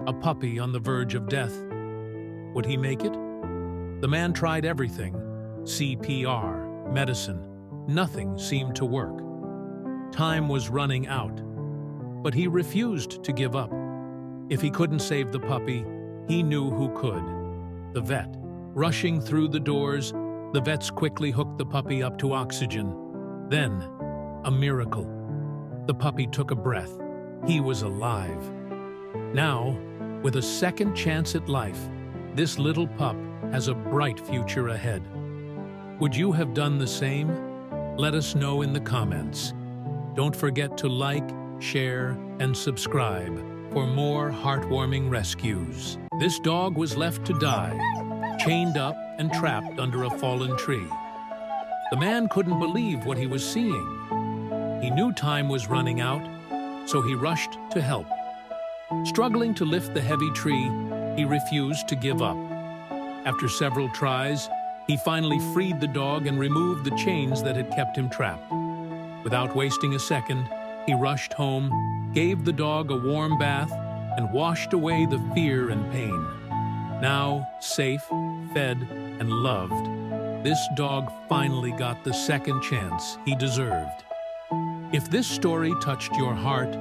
a puppy on the verge of death. Would he make it? The man tried everything: CPR, medicine. Nothing seemed to work. Time was running out, but he refused to give up. If he couldn't save the puppy, he knew who could: the vet. Rushing through the doors, the vets quickly hooked the puppy up to oxygen. Then, a miracle. The puppy took a breath. He was alive. Now, with a second chance at life, this little pup has a bright future ahead. Would you have done the same? Let us know in the comments. Don't forget to like, share, and subscribe for more heartwarming rescues. This dog was left to die, chained up and trapped under a fallen tree. The man couldn't believe what he was seeing. He knew time was running out, so he rushed to help. Struggling to lift the heavy tree, he refused to give up. After several tries, he finally freed the dog and removed the chains that had kept him trapped. Without wasting a second, he rushed home, gave the dog a warm bath, and washed away the fear and pain. Now, safe, fed, and loved, this dog finally got the second chance he deserved. If this story touched your heart,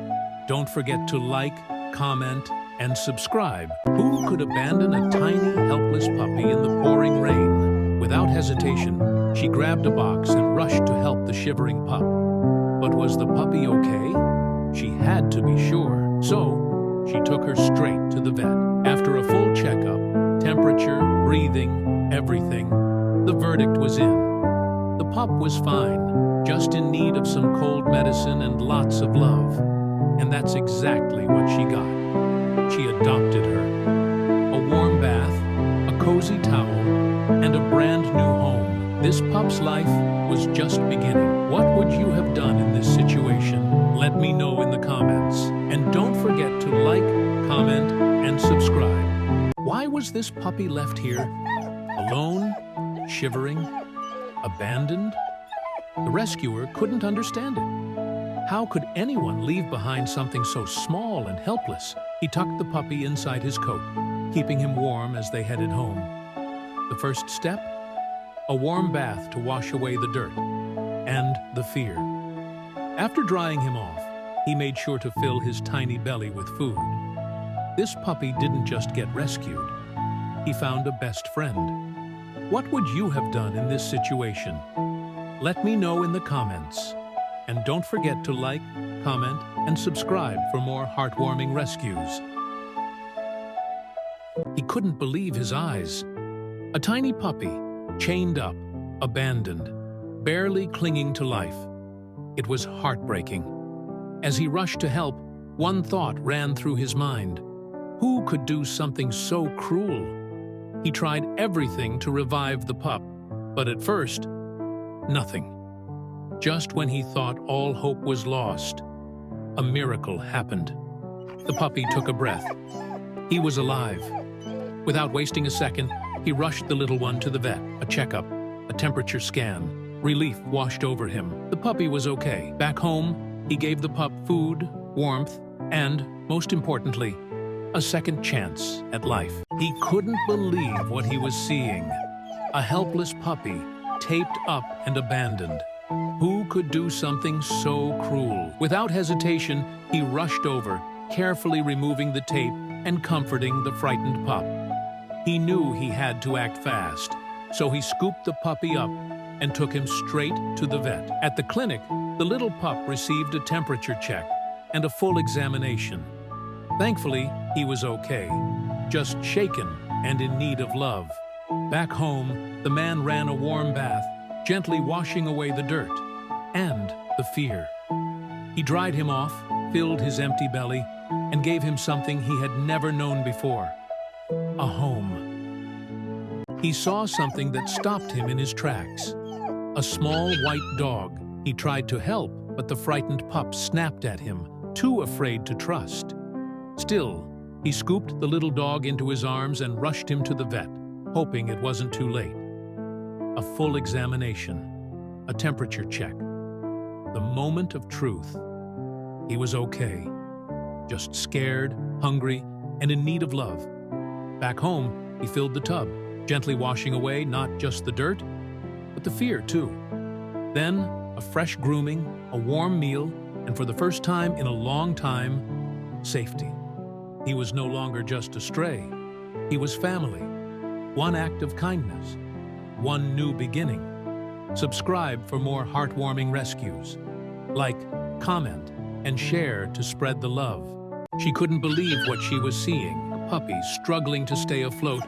don't forget to like, comment, and subscribe. Who could abandon a tiny, helpless puppy in the pouring rain? Without hesitation, she grabbed a box and rushed to help the shivering pup. But was the puppy okay? She had to be sure. So, she took her straight to the vet. After a full checkup, temperature, breathing, everything, the verdict was in. The pup was fine, just in need of some cold medicine and lots of love. And that's exactly what she got. She adopted her. A warm bath, a cozy towel, and a brand new home. This pup's life was just beginning. What would you have done in this situation? Let me know in the comments. And don't forget to like, comment, and subscribe. Why was this puppy left here? Alone? Shivering? Abandoned? The rescuer couldn't understand it. How could anyone leave behind something so small and helpless? He tucked the puppy inside his coat, keeping him warm as they headed home. The first step? A warm bath to wash away the dirt and the fear. After drying him off, he made sure to fill his tiny belly with food. This puppy didn't just get rescued. He found a best friend. What would you have done in this situation? Let me know in the comments. And don't forget to like, comment, and subscribe for more heartwarming rescues. He couldn't believe his eyes. A tiny puppy, chained up, abandoned, barely clinging to life. It was heartbreaking. As he rushed to help, one thought ran through his mind. Who could do something so cruel? He tried everything to revive the pup, but at first, nothing. Just when he thought all hope was lost, a miracle happened. The puppy took a breath. He was alive. Without wasting a second, he rushed the little one to the vet. A checkup, a temperature scan. Relief washed over him. The puppy was okay. Back home, he gave the pup food, warmth, and, most importantly, a second chance at life. He couldn't believe what he was seeing. A helpless puppy, taped up and abandoned. Who could do something so cruel? Without hesitation, he rushed over, carefully removing the tape and comforting the frightened pup. He knew he had to act fast, so he scooped the puppy up and took him straight to the vet. At the clinic, the little pup received a temperature check and a full examination. Thankfully, he was okay, just shaken and in need of love. Back home, the man ran a warm bath, gently washing away the dirt and the fear. He dried him off, filled his empty belly, and gave him something he had never known before: a home. He saw something that stopped him in his tracks. A small white dog. He tried to help, but the frightened pup snapped at him, too afraid to trust. Still, he scooped the little dog into his arms and rushed him to the vet, hoping it wasn't too late. A full examination, a temperature check, the moment of truth. He was okay, just scared, hungry, and in need of love. Back home, he filled the tub, gently washing away not just the dirt, but the fear too. Then, a fresh grooming, a warm meal, and for the first time in a long time, safety. He was no longer just a stray. He was family. One act of kindness. One new beginning. Subscribe for more heartwarming rescues. Like, comment, and share to spread the love. She couldn't believe what she was seeing, a puppy struggling to stay afloat.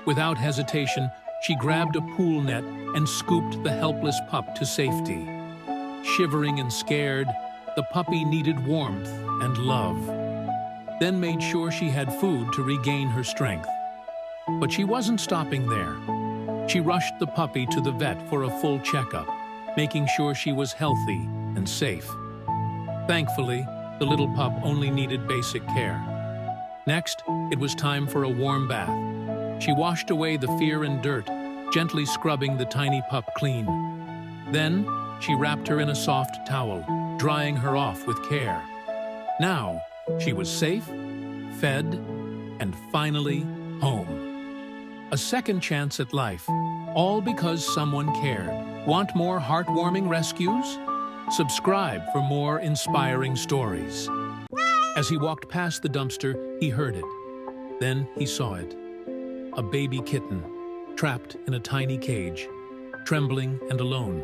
Without hesitation, she grabbed a pool net and scooped the helpless pup to safety. Shivering and scared, the puppy needed warmth and love. Then made sure she had food to regain her strength. But she wasn't stopping there. She rushed the puppy to the vet for a full checkup, making sure she was healthy and safe. Thankfully, the little pup only needed basic care. Next, it was time for a warm bath. She washed away the fear and dirt, gently scrubbing the tiny pup clean. Then, she wrapped her in a soft towel, drying her off with care. Now, she was safe, fed, and finally home. A second chance at life, all because someone cared. Want more heartwarming rescues? Subscribe for more inspiring stories. As he walked past the dumpster, he heard it. Then he saw it. A baby kitten, trapped in a tiny cage, trembling and alone.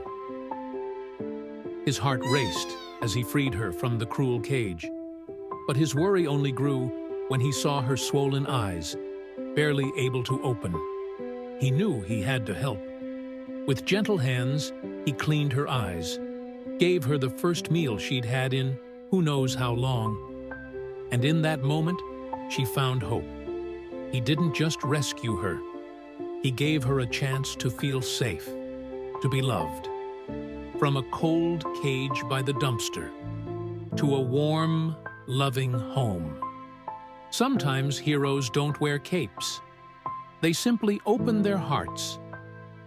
His heart raced as he freed her from the cruel cage. But his worry only grew when he saw her swollen eyes, barely able to open. He knew he had to help. With gentle hands, he cleaned her eyes, gave her the first meal she'd had in who knows how long. And in that moment, she found hope. He didn't just rescue her. He gave her a chance to feel safe, to be loved. From a cold cage by the dumpster to a warm, loving home. Sometimes heroes don't wear capes. They simply open their hearts.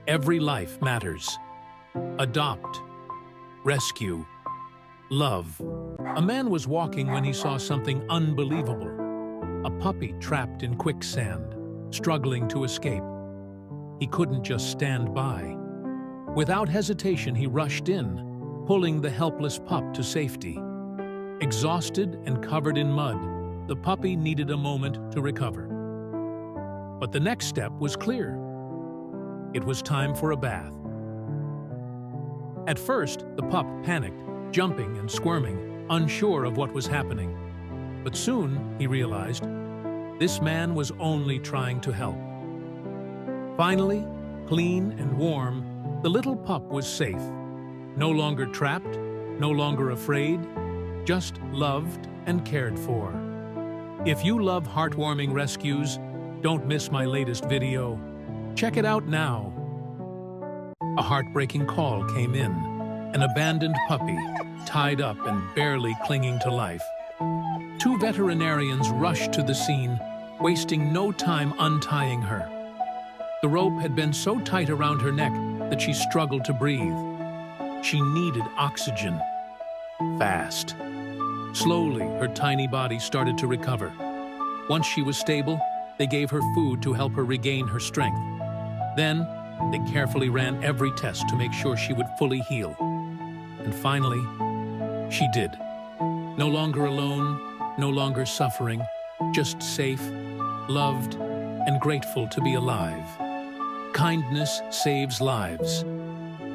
Every life matters. Adopt, rescue, love. A man was walking when he saw something unbelievable. A puppy trapped in quicksand, struggling to escape. He couldn't just stand by. Without hesitation, he rushed in, pulling the helpless pup to safety. Exhausted and covered in mud, the puppy needed a moment to recover. But the next step was clear. It was time for a bath. At first, the pup panicked, jumping and squirming, unsure of what was happening. But soon, he realized, this man was only trying to help. Finally, clean and warm, the little pup was safe. No longer trapped, no longer afraid, just loved and cared for. If you love heartwarming rescues, don't miss my latest video. Check it out now. A heartbreaking call came in. An abandoned puppy, tied up and barely clinging to life. 2 veterinarians rushed to the scene, wasting no time untying her. The rope had been so tight around her neck that she struggled to breathe. She needed oxygen. Fast. Slowly, her tiny body started to recover. Once she was stable, they gave her food to help her regain her strength. Then, they carefully ran every test to make sure she would fully heal. And finally, she did. No longer alone, no longer suffering, just safe, loved, and grateful to be alive. Kindness saves lives.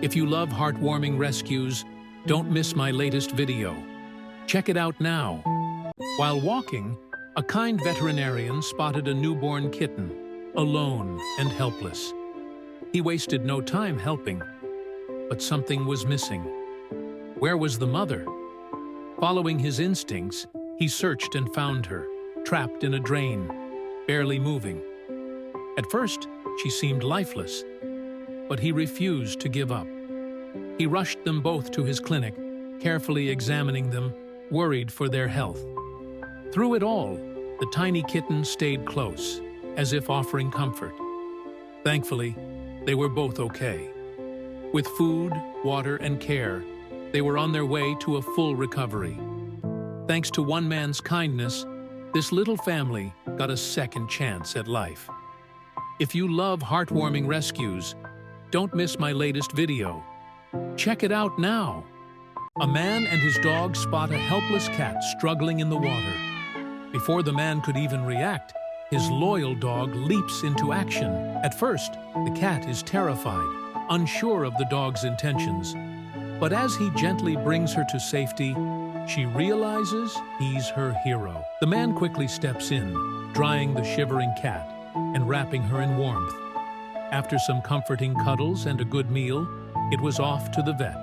If you love heartwarming rescues, don't miss my latest video. Check it out now. While walking, a kind veterinarian spotted a newborn kitten, alone and helpless. He wasted no time helping, but something was missing. Where was the mother? Following his instincts, he searched and found her, trapped in a drain, barely moving. At first, she seemed lifeless, but he refused to give up. He rushed them both to his clinic, carefully examining them, worried for their health. Through it all, the tiny kitten stayed close, as if offering comfort. Thankfully, they were both okay. With food, water, and care, they were on their way to a full recovery. Thanks to one man's kindness, this little family got a second chance at life. If you love heartwarming rescues, don't miss my latest video. Check it out now. A man and his dog spot a helpless cat struggling in the water. Before the man could even react, his loyal dog leaps into action. At first, the cat is terrified, unsure of the dog's intentions. But as he gently brings her to safety, she realizes he's her hero. The man quickly steps in, drying the shivering cat and wrapping her in warmth. After some comforting cuddles and a good meal, it was off to the vet.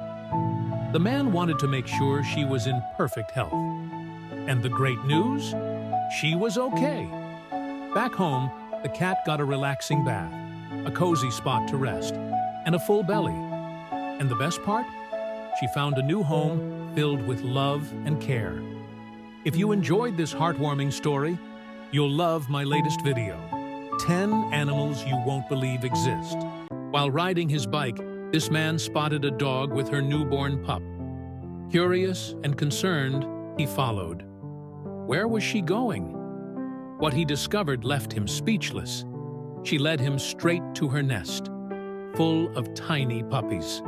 The man wanted to make sure she was in perfect health. And the great news? She was okay. Back home, the cat got a relaxing bath, a cozy spot to rest, and a full belly. And the best part? She found a new home filled with love and care. If you enjoyed this heartwarming story, you'll love my latest video, 10 Animals You Won't Believe Exist. While riding his bike, this man spotted a dog with her newborn pup. Curious and concerned, he followed. Where was she going? What he discovered left him speechless. She led him straight to her nest, full of tiny puppies.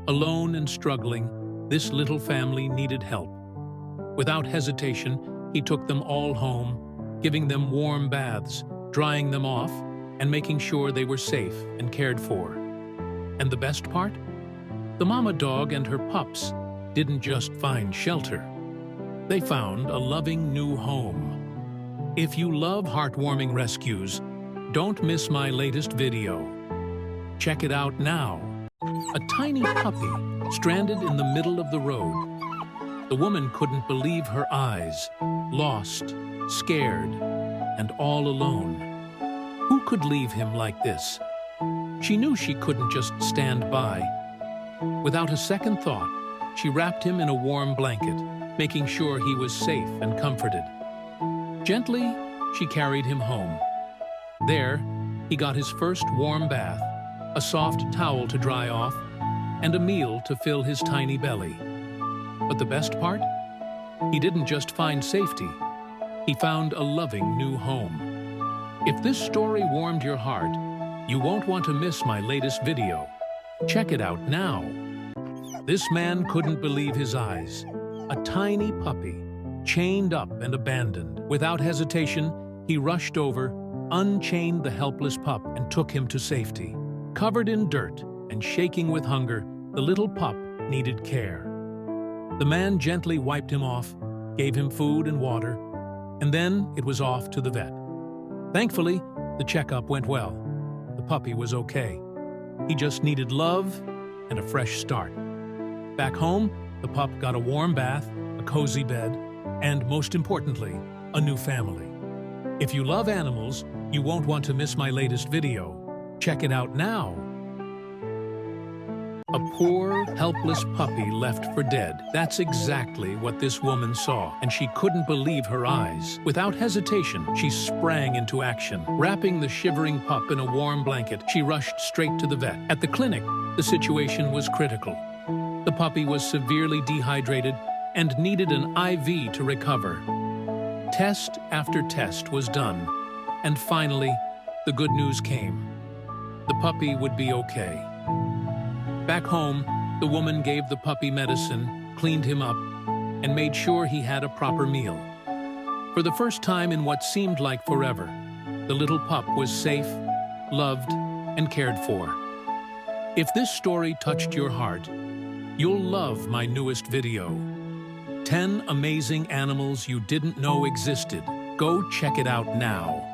Alone and struggling, this little family needed help. Without hesitation, he took them all home, giving them warm baths, drying them off, and making sure they were safe and cared for. And the best part? The mama dog and her pups didn't just find shelter. They found a loving new home. If you love heartwarming rescues, don't miss my latest video. Check it out now. A tiny puppy stranded in the middle of the road. The woman couldn't believe her eyes, lost, scared, and all alone. Who could leave him like this? She knew she couldn't just stand by. Without a second thought, she wrapped him in a warm blanket, making sure he was safe and comforted. Gently, she carried him home. There, he got his first warm bath, a soft towel to dry off, and a meal to fill his tiny belly. But the best part? He didn't just find safety. He found a loving new home. If this story warmed your heart, you won't want to miss my latest video. Check it out now. This man couldn't believe his eyes. A tiny puppy, chained up and abandoned. Without hesitation, he rushed over, unchained the helpless pup, and took him to safety. Covered in dirt and shaking with hunger, the little pup needed care. The man gently wiped him off, gave him food and water, and then it was off to the vet. Thankfully, the checkup went well. The puppy was okay. He just needed love and a fresh start. Back home, the pup got a warm bath, a cozy bed, and most importantly, a new family. If you love animals, you won't want to miss my latest video. Check it out now. A poor, helpless puppy left for dead. That's exactly what this woman saw, and she couldn't believe her eyes. Without hesitation, she sprang into action. Wrapping the shivering pup in a warm blanket, she rushed straight to the vet. At the clinic, the situation was critical. The puppy was severely dehydrated and needed an IV to recover. Test after test was done, and finally, the good news came. The puppy would be okay. Back home, the woman gave the puppy medicine, cleaned him up, and made sure he had a proper meal. For the first time in what seemed like forever, the little pup was safe, loved, and cared for. If this story touched your heart, you'll love my newest video. 10 amazing animals you didn't know existed. Go check it out now.